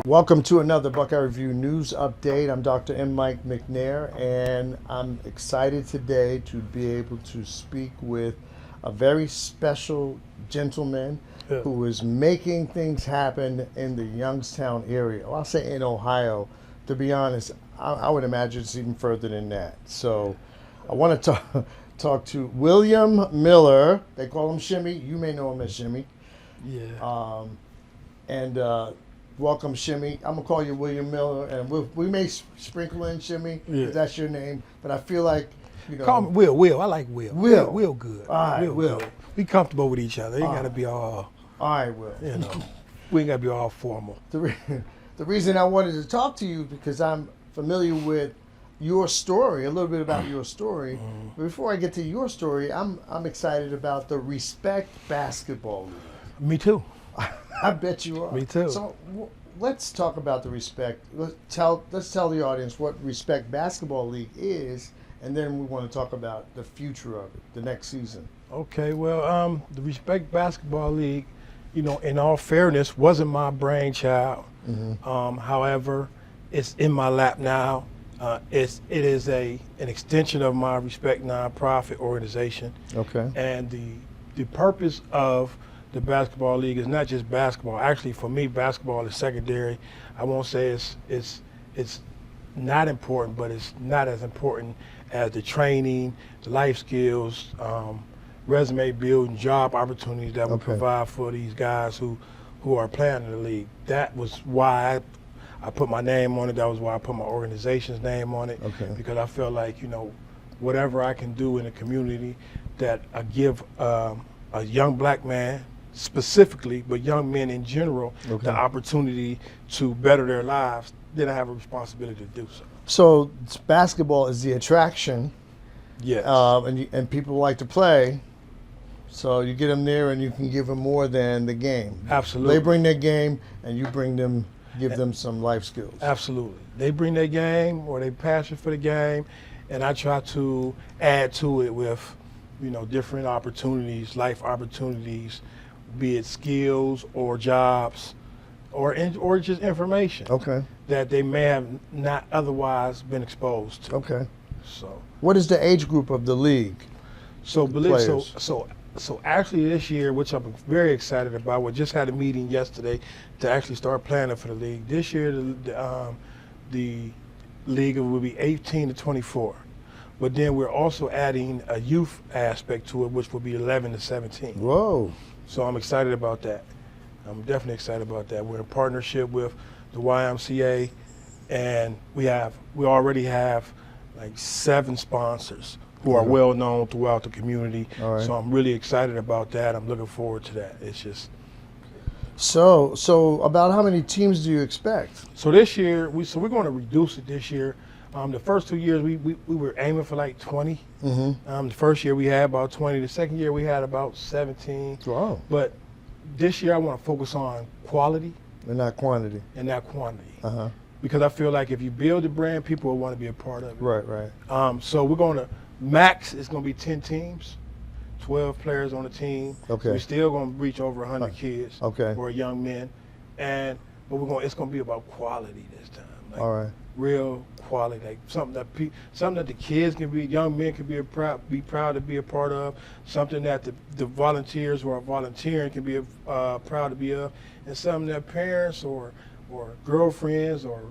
Welcome to another Buckeye Review News Update. I'm Dr. M. Mike McNair, and I'm excited today to be able to speak with a very special gentleman who is making things happen in the Youngstown area. Well, I'll say in Ohio. To be honest, I would imagine it's even further than that. So I want to talk to William Miller. They call him Shimmy. You may know him as Shimmy. Yeah. Welcome, Shimmy. I'm gonna call you William Miller, and we may sprinkle in Shimmy if that's your name. But I feel like, you know, Call me Will. Will. I like Will. Will good. All right, Will. Good. Be comfortable with each other. It ain't gotta be all. All right, Will. You know, we ain't gotta be all formal. The reason I wanted to talk to you is because I'm familiar with your story, a little bit about your story. But before I get to your story, I'm excited about the R.E.S.P.E.C.T basketball league. Me too. I bet you are. Me too. So let's talk about the R.E.S.P.E.C.T. Let's tell the audience what R.E.S.P.E.C.T basketball league is, and then we want to talk about the future of it, the next season. Okay. Well, the R.E.S.P.E.C.T basketball league, you know, in all fairness, wasn't my brainchild. However, it's in my lap now. It is an extension of my R.E.S.P.E.C.T nonprofit organization. Okay. And the purpose of the basketball league is not just basketball. Actually, for me, basketball is secondary. I won't say it's not important, but it's not as important as the training, the life skills, resume building, job opportunities that we provide for these guys who are playing in the league. That was why I put my name on it. That was why I put my organization's name on it. Because I felt like, you know, whatever I can do in the community that I give a young black man specifically, but young men in general, the opportunity to better their lives, then I have a responsibility to do so. So basketball is the attraction. Yes. And people like to play. So you get them there and you can give them more than the game. Absolutely. They bring their game and you give them some life skills. Absolutely. They bring their game or their passion for the game, and I try to add to it with, you know, different opportunities, life opportunities, be it skills or jobs or just information that they may have not otherwise been exposed to. Okay. So what is the age group of the league? So actually this year, which I'm very excited about, we just had a meeting yesterday to actually start planning for the league. This year the league will be 18 to 24. But then we're also adding a youth aspect to it, which will be 11 to 17. Whoa. So I'm excited about that. I'm definitely excited about that. We're in partnership with the YMCA, and we already have like 7 sponsors who are well known throughout the community. So I'm really excited about that. I'm looking forward to that. It's just. So about how many teams do you expect? So this year, we're going to reduce it this year. The first 2 years, we were aiming for like 20. The first year we had about 20. The second year we had about 17. Wow. But this year I want to focus on quality. And not quantity. Because I feel like if you build a brand, people will want to be a part of it. Right. So we're going to, max is going to be 10 teams, 12 players on the team. Okay. We're still going to reach over 100 kids or young men. But it's going to be about quality this time. Like real quality, like something that the kids can be, young men can be proud to be a part of, something that the volunteers who are volunteering can be proud to be of, and something that parents or girlfriends or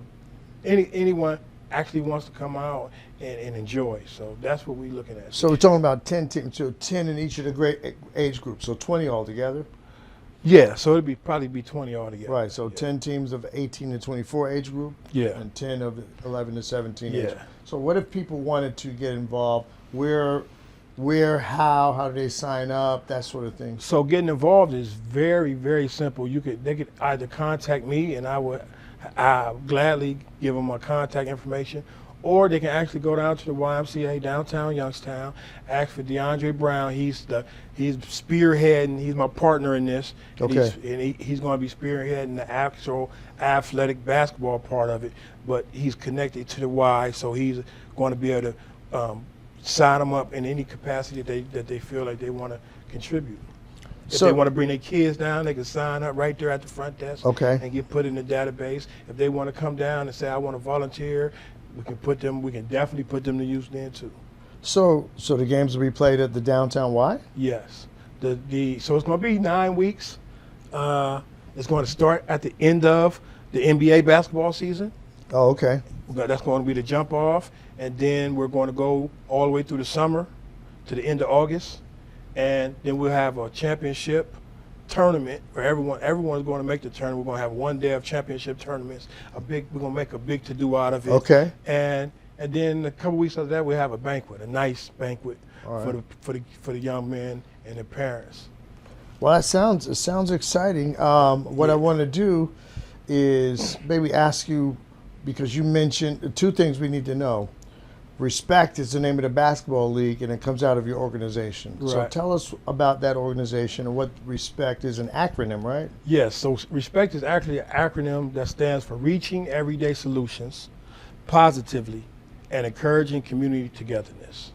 anyone actually wants to come out and enjoy. So that's what we're looking at. So we're talking about 10 teams, so 10 in each of the great age groups, so 20 altogether? Yeah, so it'd probably be 20 altogether. Right, so 10 teams of 18 to 24 age group? Yeah. And 10 of 11 to 17 age. So what if people wanted to get involved? Where, how do they sign up, that sort of thing? So getting involved is very, very simple. They could either contact me, and I'll gladly give them my contact information, or they can actually go down to the YMCA downtown Youngstown, ask for DeAndre Brown. He's spearheading. He's my partner in this. He's going to be spearheading the actual athletic basketball part of it, but he's connected to the Y, so he's going to be able to sign them up in any capacity that they feel like they want to contribute. If So- they want to bring their kids down, they can sign up right there at the front desk Okay. and get put in the database. If they want to come down and say, I want to volunteer, we can definitely put them to use then too. So the games will be played at the downtown Y? Yes. So it's going to be 9 weeks. It's going to start at the end of the NBA basketball season. Oh, okay. That's going to be the jump off, and then we're going to go all the way through the summer to the end of August, and then we'll have a championship tournament where everyone's going to make the tournament. We're going to have one day of championship tournaments. We're going to make a big to-do out of it. Okay. And then a couple weeks after that, we have a banquet, a nice banquet All right. for the young men and their parents. Well, it sounds exciting. What I want to do is maybe ask you, because you mentioned two things we need to know. R.E.S.P.E.C.T is the name of the basketball league, and it comes out of your organization. So Right. tell us about that organization and what R.E.S.P.E.C.T is, an acronym, right? Yes, so RESPECT is actually an acronym that stands for Reaching Everyday Solutions Positively and Encouraging Community Togetherness,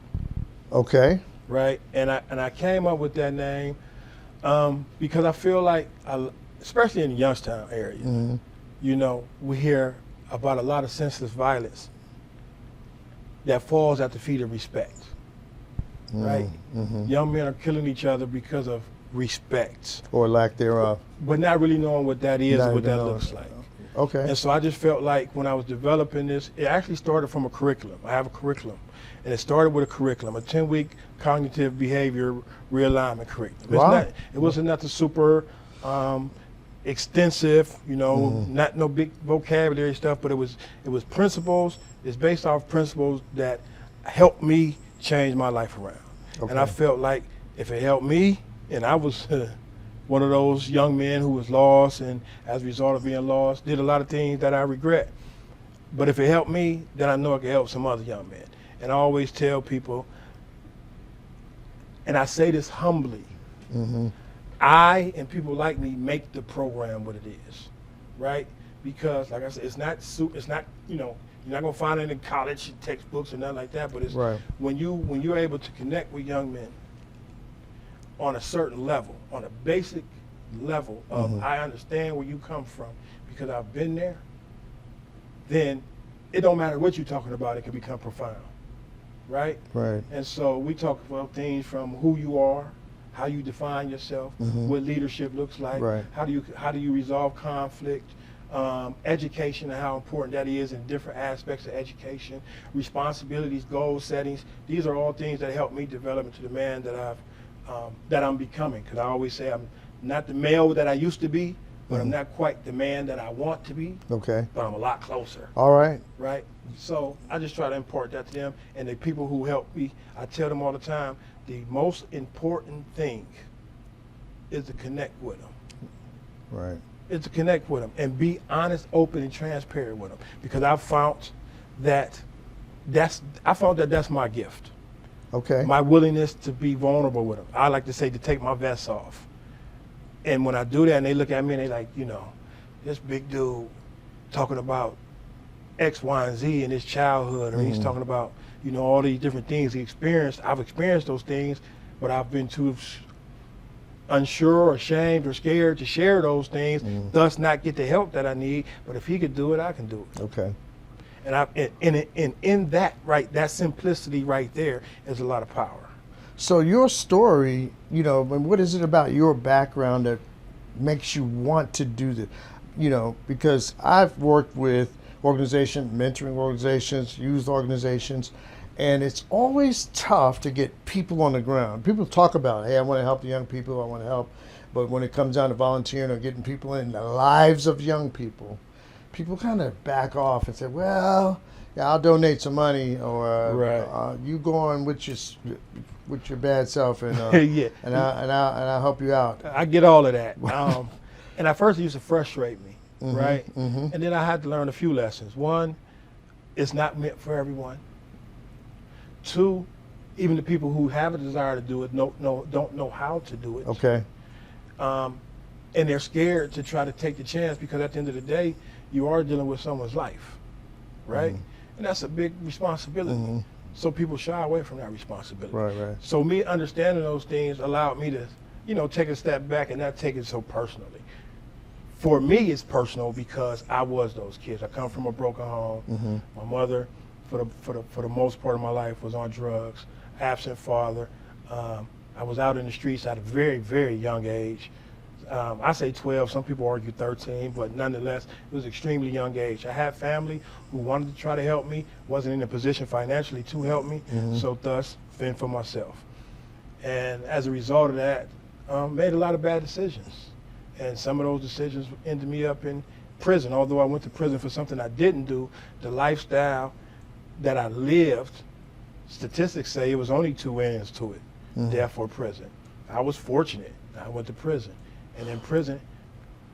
Okay. right? And I came up with that name because I feel like, especially in the Youngstown area, Mm-hmm. you know, we hear about a lot of senseless violence that falls at the feet of respect, right? Mm-hmm. Young men are killing each other because of respect, Or lack thereof. but not really knowing what that is Not or what even that knowing. looks like. Okay. And so I just felt like when I was developing this, it actually started from a curriculum. I have a curriculum. And it started with a curriculum, a 10-week cognitive behavior realignment curriculum. Wow. It wasn't nothing super extensive, you know, not no big vocabulary stuff, but it was principles. It's based off principles that helped me change my life around. Okay. And I felt like if it helped me, and I was one of those young men who was lost, and as a result of being lost, did a lot of things that I regret. But if it helped me, then I know it can help some other young men. And I always tell people, and I say this humbly, Mm-hmm. I and people like me make the program what it is, right? Because, like I said, it's not, you know, you're not gonna find it in college textbooks or nothing like that. But it's Right. when you're able to connect with young men on a certain level, on a basic level of I understand where you come from because I've been there. Then it don't matter what you're talking about; it can become profound, right? Right. And so we talk about things from who you are, how you define yourself, what leadership looks like, Right. how do you resolve conflict, education and how important that is in different aspects of education, responsibilities, goal settings. These are all things that help me develop into the man that I'm becoming. Because I always say I'm not the male that I used to be, but I'm not quite the man that I want to be, Okay. but I'm a lot closer. All right. Right? So I just try to impart that to them. And the people who help me, I tell them all the time, the most important thing is to connect with them. Right. Is to connect with them and be honest, open, and transparent with them. Because I found that that's my gift. Okay. My willingness to be vulnerable with them. I like to say to take my vest off. And when I do that and they look at me and they like, you know, this big dude talking about X, Y, and Z in his childhood, or he's talking about, you know, all these different things he experienced. I've experienced those things, but I've been too unsure or ashamed or scared to share those things, thus not get the help that I need. But if he could do it, I can do it. Okay. And in that, right, that simplicity right there is a lot of power. So your story, you know, what is it about your background that makes you want to do this? You know, because I've worked with organizations, mentoring organizations, youth organizations, and it's always tough to get people on the ground. People talk about, hey, I want to help the young people, I want to help. But when it comes down to volunteering or getting people in the lives of young people, people kind of back off and say, well, yeah, I'll donate some money, or Right. You go on with your bad self, and Yeah. and I'll help you out. I get all of that. And at first it used to frustrate me, right? mhm. And then I had to learn a few lessons. One, it's not meant for everyone. Two, even the people who have a desire to do it don't know how to do it. Okay. And they're scared to try to take the chance because at the end of the day, you are dealing with someone's life, right? And that's a big responsibility. So people shy away from that responsibility. Right. Right. So me understanding those things allowed me to take a step back and not take it so personally. For me, it's personal because I was those kids. I come from a broken home. My mother, for the most part of my life, was on drugs. Absent father. I was out in the streets at a very, very young age. I say 12, some people argue 13, but nonetheless, it was extremely young age. I had family who wanted to try to help me, wasn't in a position financially to help me, so thus, fend for myself. And as a result of that, made a lot of bad decisions. And some of those decisions ended me up in prison. Although I went to prison for something I didn't do, the lifestyle that I lived, statistics say it was only 2 ends to it, death or prison. I was fortunate. I went to prison. And in prison,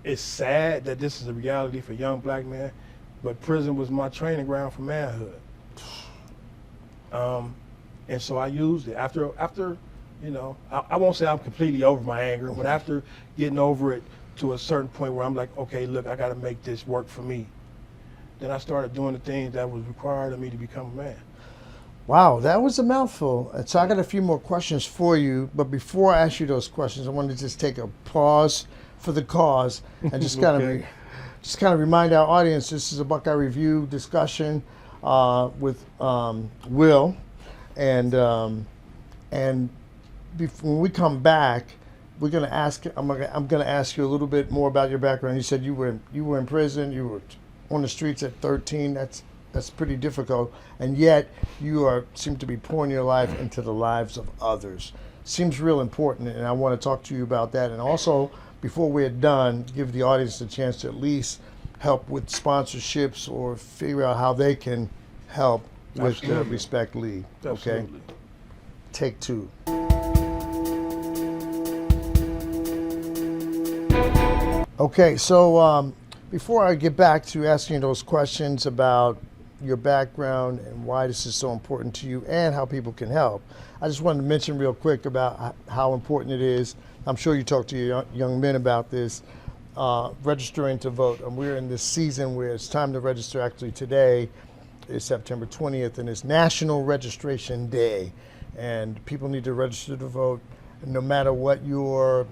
it's sad that this is a reality for young black men, but prison was my training ground for manhood. And so I used it. After I won't say I'm completely over my anger, but after getting over it to a certain point where I'm like, okay, look, I got to make this work for me. Then I started doing the things that was required of me to become a man. Wow, that was a mouthful. And so I got a few more questions for you, but before I ask you those questions, I wanted to just take a pause for the cause and just kind of remind our audience this is a Buckeye Review discussion with Will, and when we come back, we're going to ask. I'm going to ask you a little bit more about your background. You said you were in prison. You were on the streets at 13. That's pretty difficult, and yet you seem to be pouring your life into the lives of others. Seems real important, and I want to talk to you about that. And also, before we're done, give the audience a chance to at least help with sponsorships or figure out how they can help with the Respect League. Okay, Absolutely. Take 2. Okay, so before I get back to asking those questions about your background and why this is so important to you and how people can help, I just wanted to mention real quick about how important it is. I'm sure you talk to your young men about this, registering to vote. And we're in this season where it's time to register. Actually, today is September 20th, and it's National Registration Day. And people need to register to vote, no matter what your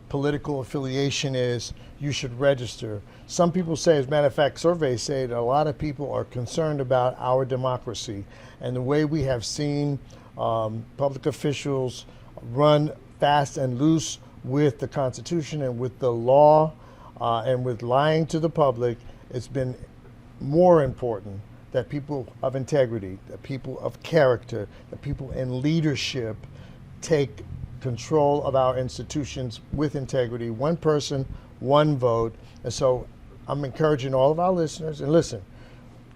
political affiliation is. You should register. Some people say, as a matter of fact, surveys say that a lot of people are concerned about our democracy and the way we have seen public officials run fast and loose with the Constitution and with the law and with lying to the public. It's been more important that people of integrity, that people of character, that people in leadership take control of our institutions with integrity. One person, one vote. And so I'm encouraging all of our listeners, and listen,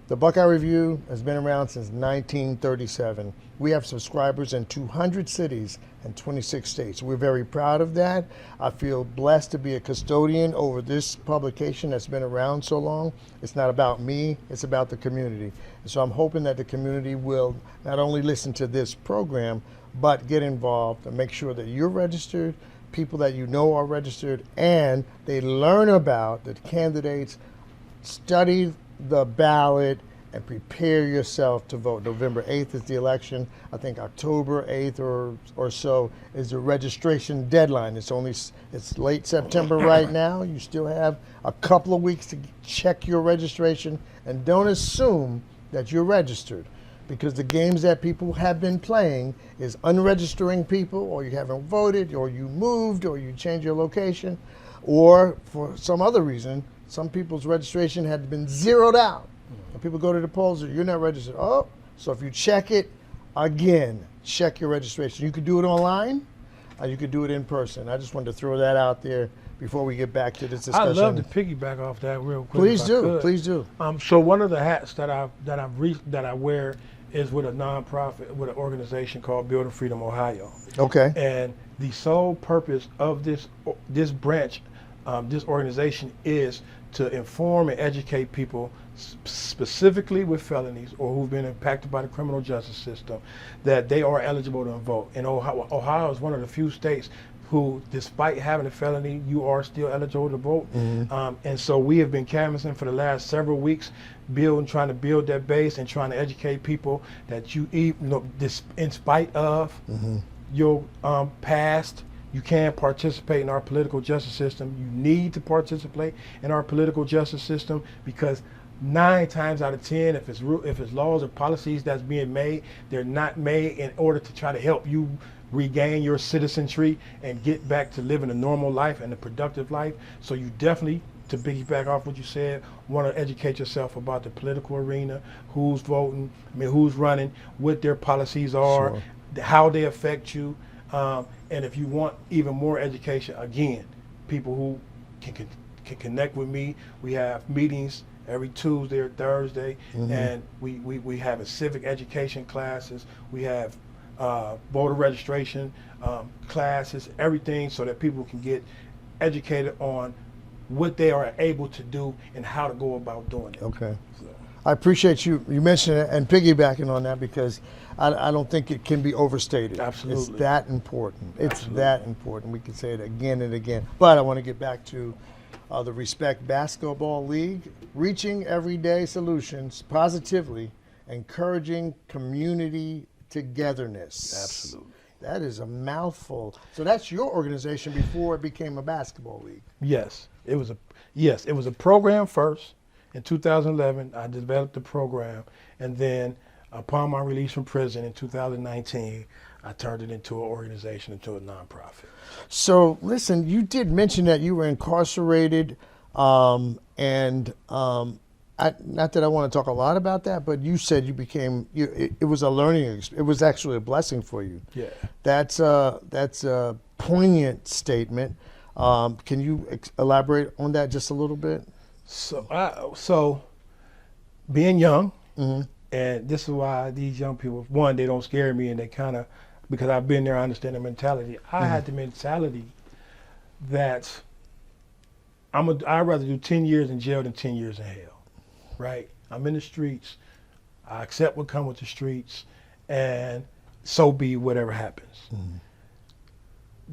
the Buckeye Review has been around since 1937. We have subscribers in 200 cities and 26 states. We're very proud of that. I feel blessed to be a custodian over this publication that's been around so long. It's not about me, it's about the community. And so I'm hoping that the community will not only listen to this program, but get involved and make sure that you're registered, people that you know are registered, and they learn about the candidates, study the ballot, and prepare yourself to vote. November 8th is the election. I think October 8th or so is the registration deadline. It's late September right now. You still have a couple of weeks to check your registration, and don't assume that you're registered, because the games that people have been playing is unregistering people, or you haven't voted, or you moved, or you changed your location, or for some other reason, some people's registration had been zeroed out. And people go to the polls, you're not registered. Oh, so if you check it again, check your registration. You could do it online, or you could do it in person. I just wanted to throw that out there before we get back to this discussion. I'd love to piggyback off that real quick. Please do, please do. So one of the hats that I wear is with a nonprofit, with an organization called Building Freedom Ohio. Okay. And the sole purpose of this branch, this organization, is to inform and educate people specifically with felonies or who've been impacted by the criminal justice system, that they are eligible to vote. And Ohio is one of the few states who, despite having a felony, you are still eligible to vote. Mm-hmm. And so we have been canvassing for the last several weeks, trying to build that base and trying to educate people that in spite of, mm-hmm. your past, you can participate in our political justice system. You need to participate in our political justice system because 9 times out of 10, if it's laws or policies that's being made, they're not made in order to try to help you regain your citizenry and get back to living a normal life and a productive life. So you definitely, to piggyback off what you said, want to educate yourself about the political arena, who's voting, who's running, what their policies are, Sure. how they affect you. And if you want even more education, again, people who can connect with me, we have meetings every Tuesday or Thursday, and we have a civic education classes. We have voter registration classes, everything so that people can get educated on what they are able to do and how to go about doing it. Okay. So, I appreciate you mentioning it and piggybacking on that because I don't think it can be overstated. Absolutely. It's that important. It's Absolutely. that important. We can say it again and again. But I want to get back to the R.E.S.P.E.C.T Basketball League, reaching everyday solutions positively, encouraging community togetherness. absolutely. That is a mouthful. So that's your organization before it became a basketball league. Yes, it was a program first. In 2011, I developed the program, and then upon my release from prison in 2019, I turned it into an organization, into a nonprofit. So listen, you did mention that you were incarcerated, and not that I want to talk a lot about that, but you said you became. It was a learning. It was actually a blessing for you. Yeah. That's a poignant statement. Can you elaborate on that just a little bit? So being young, and this is why these young people, one, they don't scare me, and they kind of, because I've been there, I understand the mentality. I had the mentality that I'd rather do 10 years in jail than 10 years in hell, right? I'm in the streets. I accept what comes with the streets, and so be whatever happens.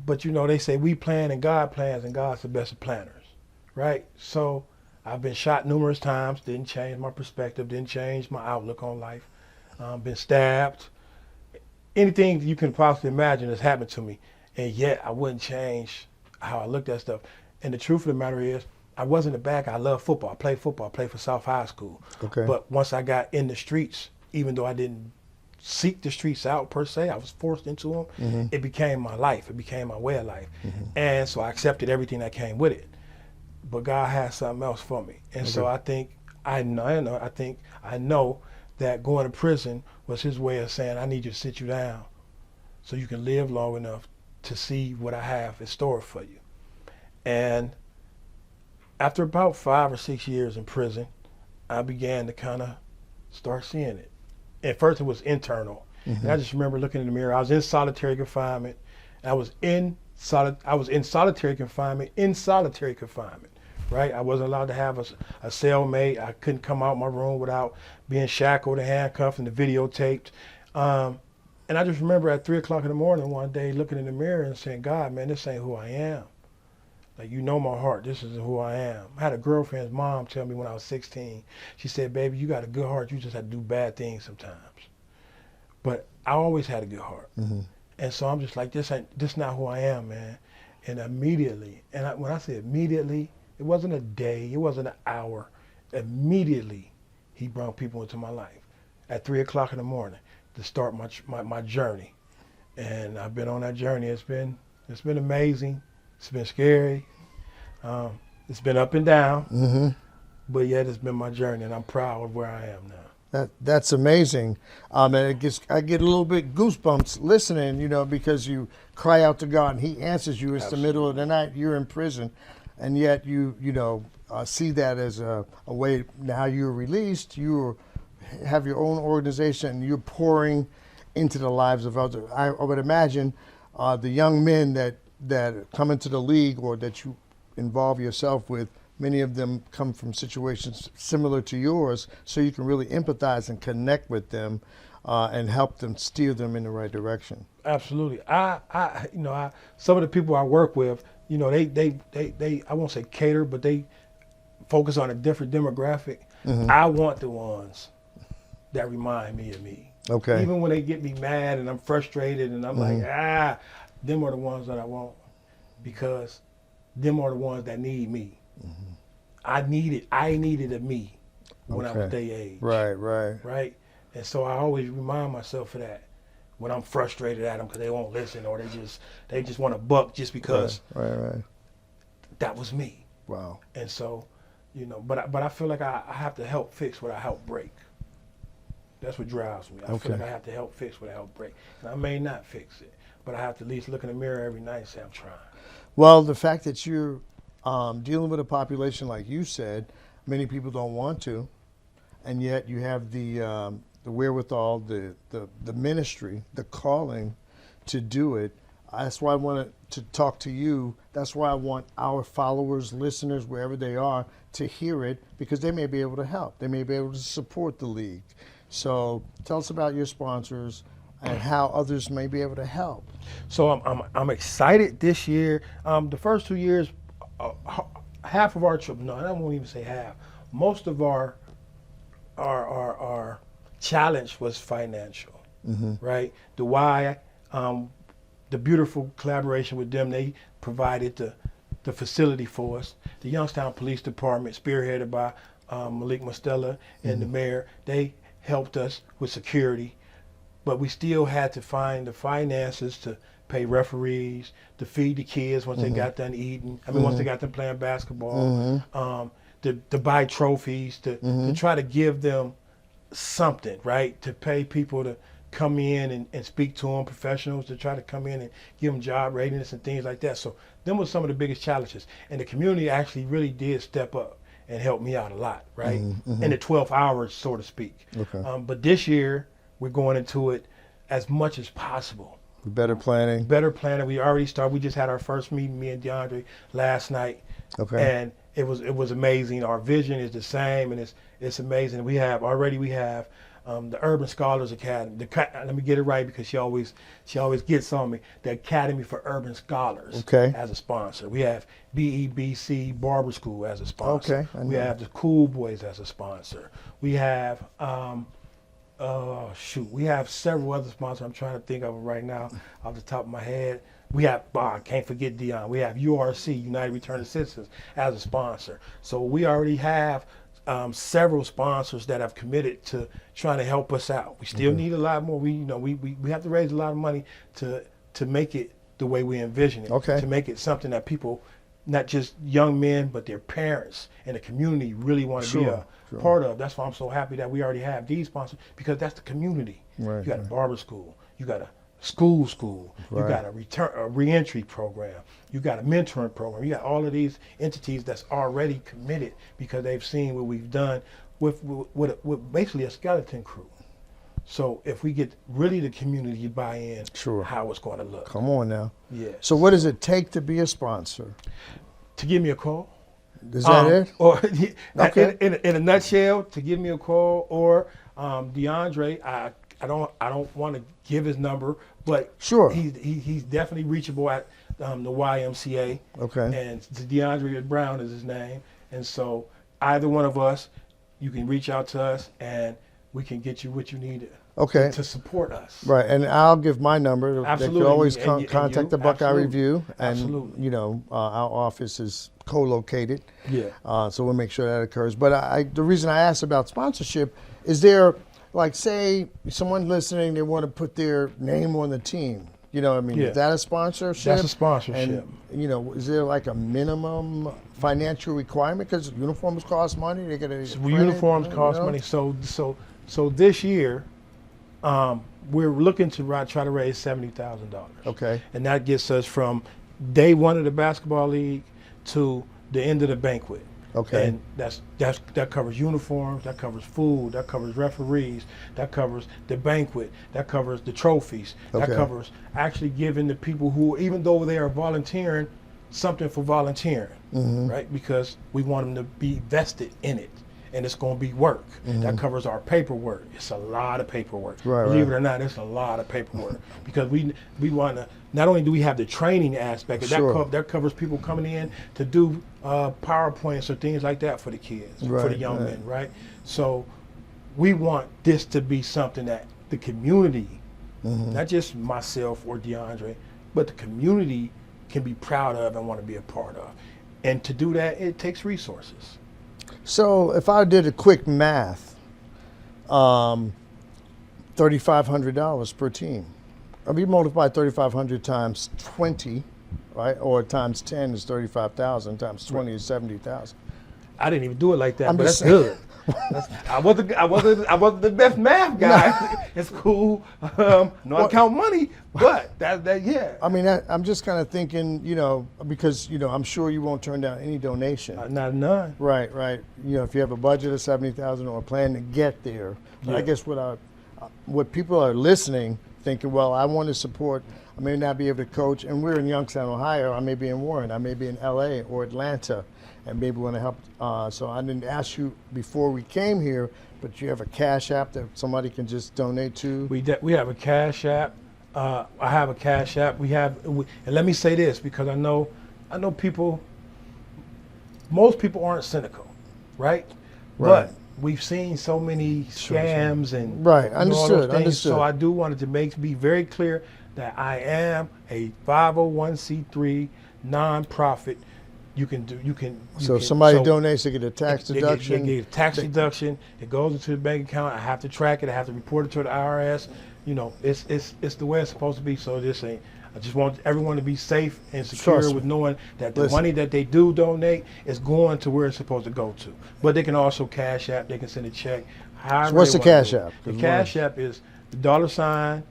But they say we plan and God plans, and God's the best of planners, right? So I've been shot numerous times, didn't change my perspective, didn't change my outlook on life. Been stabbed. Anything you can possibly imagine has happened to me, and yet I wouldn't change how I looked at stuff. And the truth of the matter is, I wasn't a bad guy. I love football. I played football. I played for South High School. Okay. But once I got in the streets, even though I didn't seek the streets out per se, I was forced into them. It became my life. It became my way of life. And so I accepted everything that came with it. But God has something else for me. And so I know that going to prison was his way of saying, I need you to sit you down so you can live long enough to see what I have in store for you. And after about 5 or 6 years in prison, I began to kind of start seeing it. At first it was internal. And I just remember looking in the mirror. I was in solitary confinement. I was in solitary confinement, right? I wasn't allowed to have a cellmate. I couldn't come out my room without being shackled and handcuffed and videotaped. And I just remember at 3 o'clock in the morning one day looking in the mirror and saying, God, man, this ain't who I am. Like, you know my heart. This isn't who I am. I had a girlfriend's mom tell me when I was 16. She said, baby, you got a good heart. You just have to do bad things sometimes. But I always had a good heart. And so I'm just like, this not who I am, man. And immediately, when I say immediately, it wasn't a day, it wasn't an hour. Immediately, he brought people into my life at 3 o'clock in the morning to start my journey. And I've been on that journey. It's been amazing. It's been scary. It's been up and down. But yet it's been my journey, and I'm proud of where I am now. That's amazing. And I get a little bit goosebumps listening, because you cry out to God and he answers you. It's Absolutely. the middle of the night. You're in prison. And yet you see that as a way. Now you're released. You have your own organization and you're pouring into the lives of others. I would imagine the young men that come into the league or that you involve yourself with, many of them come from situations similar to yours, so you can really empathize and connect with them and help them steer them in the right direction. Absolutely. Some of the people I work with, they I won't say cater, but they focus on a different demographic. I want the ones that remind me of me. Okay. Even when they get me mad and I'm frustrated and I'm like, them are the ones that I want, because them are the ones that need me. I needed a me when I was their age. Right? And so I always remind myself of that when I'm frustrated at them because they won't listen, or they just want to buck just because Right. that was me. Wow. And so, but I feel like I have to help fix what I help break. That's what drives me. I feel like I have to help fix what I help break. And I may not fix it, but I have to at least look in the mirror every night and say, I'm trying. Well, the fact that you're dealing with a population, like you said, many people don't want to, and yet you have the wherewithal, the ministry, the calling to do it. That's why I wanted to talk to you. That's why I want our followers, listeners, wherever they are, to hear it, because they may be able to help. They may be able to support the league. So tell us about your sponsors and how others may be able to help. So I'm excited this year. The first 2 years, half of our trip, no, I won't even say half. Most of our challenge was financial, right? The why, the beautiful collaboration with them, they provided the facility for us. The Youngstown Police Department, spearheaded by Malik Mostella and the mayor, they helped us with security, but we still had to find the finances to pay referees, to feed the kids once they got done eating. Once they got done playing basketball, to buy trophies, to try to give them something, right? To pay people to come in and speak to them, professionals to try to come in and give them job readiness and things like that. So them were some of the biggest challenges. And the community actually really did step up and help me out a lot, right? In the 12 hours, so to speak. Okay. But this year, we're going into it as much as possible. Better planning. Better planning. We already started. We just had our first meeting, me and DeAndre, last night. Okay. And it was amazing. Our vision is the same, and it's amazing. We have the Urban Scholars Academy. Let me get it right, because she always gets on me. The Academy for Urban Scholars as a sponsor. We have B.E.B.C. Barber School as a sponsor. Okay. We have the Cool Boys as a sponsor. We have we have several other sponsors. I'm trying to think of them right now off the top of my head. We have, I can't forget Dion. We have URC, United Returning Citizens, as a sponsor. So we already have several sponsors that have committed to trying to help us out. We still need a lot more. We have to raise a lot of money to make it the way we envision it. Okay. To make it something that people, not just young men, but their parents and the community really want to be a part of. That's why I'm so happy that we already have these sponsors, because that's the community. Right, you got a barber school. You got a school. You got a reentry program. You got a mentoring program. You got all of these entities that's already committed because they've seen what we've done with basically a skeleton crew. So if we get really the community buy in, how it's going to look. Come on now. Yeah. So what does it take to be a sponsor? To give me a call. Is that it? Or in a nutshell, to give me a call, or DeAndre. I don't want to give his number, but he's definitely reachable at the YMCA. Okay. And DeAndre Brown is his name, and so either one of us, you can reach out to us, and we can get you what you need. Okay. To support us. Right, and I'll give my number. Absolutely. They can always And contact the Buckeye Review, and Absolutely. Our office is co-located. Yeah. So we'll make sure that occurs. But the reason I asked about sponsorship is there, like, say someone listening, they want to put their name on the team. You know what I mean? Yeah. Is that a sponsorship? That's a sponsorship. And, is there like a minimum financial requirement? Because uniforms cost money. They got to. Uniforms cost money. So this year, we're looking to try to raise $70,000. Okay. And that gets us from day one of the basketball league to the end of the banquet. Okay. And that covers uniforms, that covers food, that covers referees, that covers the banquet, that covers the trophies, that covers actually giving the people who, even though they are volunteering, something for volunteering, right? Because we want them to be vested in it. And it's going to be work. That covers our paperwork. It's a lot of paperwork. Believe it or not, it's a lot of paperwork. Because we want to, not only do we have the training aspect, that covers people coming in to do PowerPoints or things like that for the kids, for the young men, right? So we want this to be something that the community, not just myself or DeAndre, but the community can be proud of and want to be a part of. And to do that, it takes resources. So if I did a quick math, $3,500 per team. If you multiply 3,500 times 20, right, or times 10 is 35,000, times 20 is 70,000. I didn't even do it like that, I'm but that's just saying. good. I wasn't the best math guy. It's cool. No, I count money, but yeah. I mean, I'm just kind of thinking, because, I'm sure you won't turn down any donation. Not none. Right. If you have a budget of 70,000 or a plan to get there. But I guess what people are listening, thinking, well, I want to support, I may not be able to coach, and we're in Youngstown, Ohio, I may be in Warren, I may be in LA or Atlanta, and maybe want to help. So I didn't ask you before we came here, but you have a Cash App that somebody can just donate to? We have a Cash App. I have a Cash App. And let me say this, because I know people, most people aren't cynical, right? But we've seen so many scams and all those things. So I do wanted to be very clear that I am a 501c3 nonprofit. So if somebody donates, they get a tax deduction? They get a tax deduction. It goes into the bank account. I have to track it. I have to report it to the IRS. It's the way it's supposed to be. So I just want everyone to be safe and secure with knowing that the money that they do donate is going to where it's supposed to go to. But they can also Cash App. They can send a check. So what's the Cash App? The Cash App is the $5,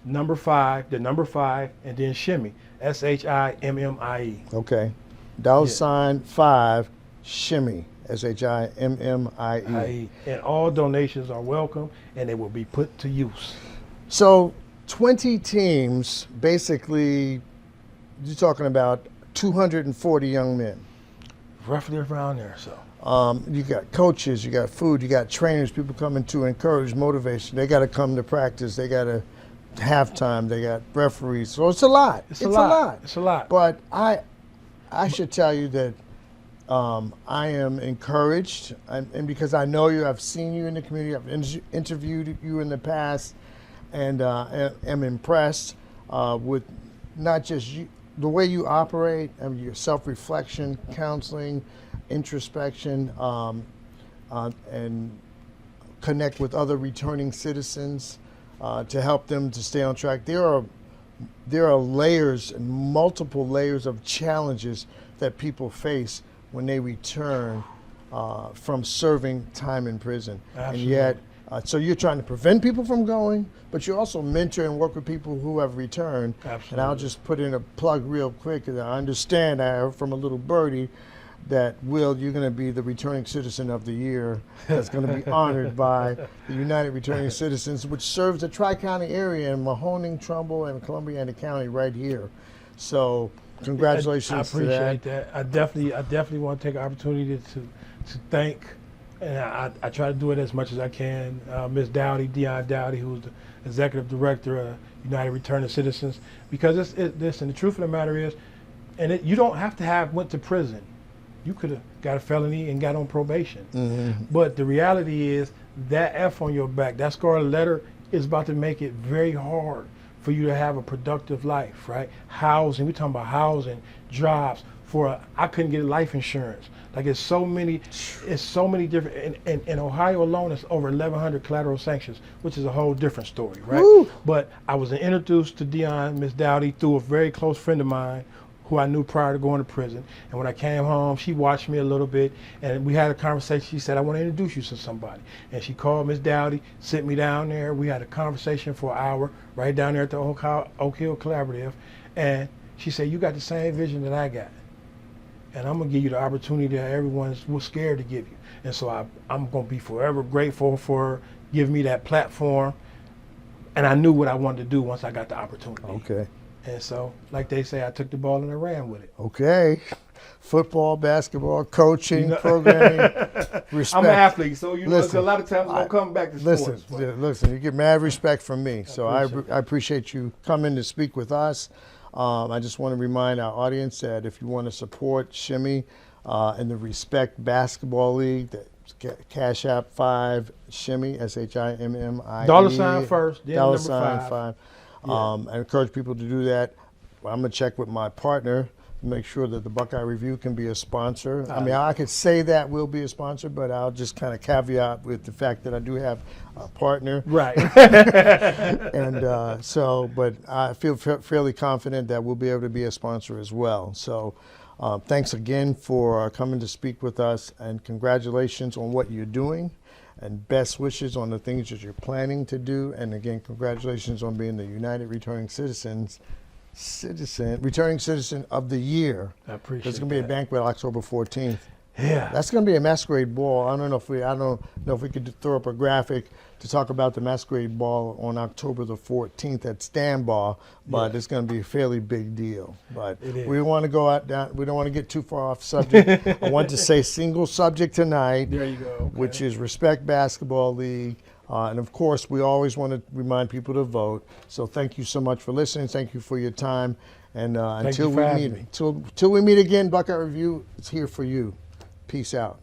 the number 5, and then Shimmy. SHIMMIE. Okay. $5 Shimmy. SHIMMIE. And all donations are welcome, and they will be put to use. So 20 teams, basically, you're talking about 240 young men. Roughly around there, so. You got coaches, you got food, you got trainers, people coming to encourage motivation. They got to come to practice. They got to halftime. They got referees. So it's a lot. It's a lot. It's a lot. But I should tell you that I am encouraged, and because I know you, I've seen you in the community, I've interviewed you in the past, and am impressed with not just you, the way you operate, your self-reflection, counseling, introspection, and connect with other returning citizens to help them to stay on track. There are layers, multiple layers of challenges that people face when they return from serving time in prison. Absolutely. And yet, so you're trying to prevent people from going, but you also mentor and work with people who have returned. Absolutely. And I'll just put in a plug real quick, because I understand, I heard from a little birdie that, Will, you're going to be the Returning Citizen of the Year that's going to be honored by the United Returning Citizens, which serves the Tri-County area in Mahoning, Trumbull, and Columbiana County right here. So congratulations to that. I appreciate that. I definitely want to take an opportunity to thank, and I try to do it as much as I can, Ms. Dowdy, Dion Dowdy, who's the Executive Director of United Returning Citizens, because listen, the truth of the matter is, you don't have to have went to prison. You could have got a felony and got on probation. Mm-hmm. But the reality is that F on your back, that scarlet letter, is about to make it very hard for you to have a productive life, right? Housing, we're talking about housing, jobs. I couldn't get life insurance. Like it's so many different, in Ohio alone, it's over 1,100 collateral sanctions, which is a whole different story, right? Woo. But I was introduced to Dion, Ms. Dowdy, through a very close friend of mine who I knew prior to going to prison. And when I came home, she watched me a little bit, and we had a conversation. She said, I want to introduce you to somebody. And she called Ms. Dowdy, sent me down there. We had a conversation for an hour right down there at the Oak Hill Collaborative. And she said, you got the same vision that I got. And I'm going to give you the opportunity that everyone was scared to give you. And so I'm going to be forever grateful for her giving me that platform. And I knew what I wanted to do once I got the opportunity. Okay. And so, like they say, I took the ball and I ran with it. Okay. Football, basketball, coaching, programming, respect. I'm an athlete, so listen, a lot of times I'm coming back to sports. Listen, you get mad respect from me. So I appreciate you coming to speak with us. I just want to remind our audience that if you want to support Shimmy and the R.E.S.P.E.C.T. Basketball League, that Cash App 5 Shimmy, SHIMMIE. $sign first, then Dollar number sign 5. 5. Yeah. I encourage people to do that. I'm going to check with my partner to make sure that the Buckeye Review can be a sponsor. I mean, I could say that we'll be a sponsor, but I'll just kind of caveat with the fact that I do have a partner. Right. And but I feel fairly confident that we'll be able to be a sponsor as well. So thanks again for coming to speak with us, and congratulations on what you're doing, and best wishes on the things that you're planning to do. And again, congratulations on being the United Returning Citizen of the Year. I appreciate There's going to be a banquet October 14th. Yeah. That's going to be a masquerade ball. I don't know if we could throw up a graphic to talk about the masquerade ball on October the 14th at Stanbaugh, but it's going to be a fairly big deal. But we want to go out we don't want to get too far off subject. I want to say single subject tonight. There you go. Okay. Which is Respect Basketball League. And of course, we always want to remind people to vote. So thank you so much for listening. Thank you for your time. And until we meet again, Buckeye Review is here for you. Peace out.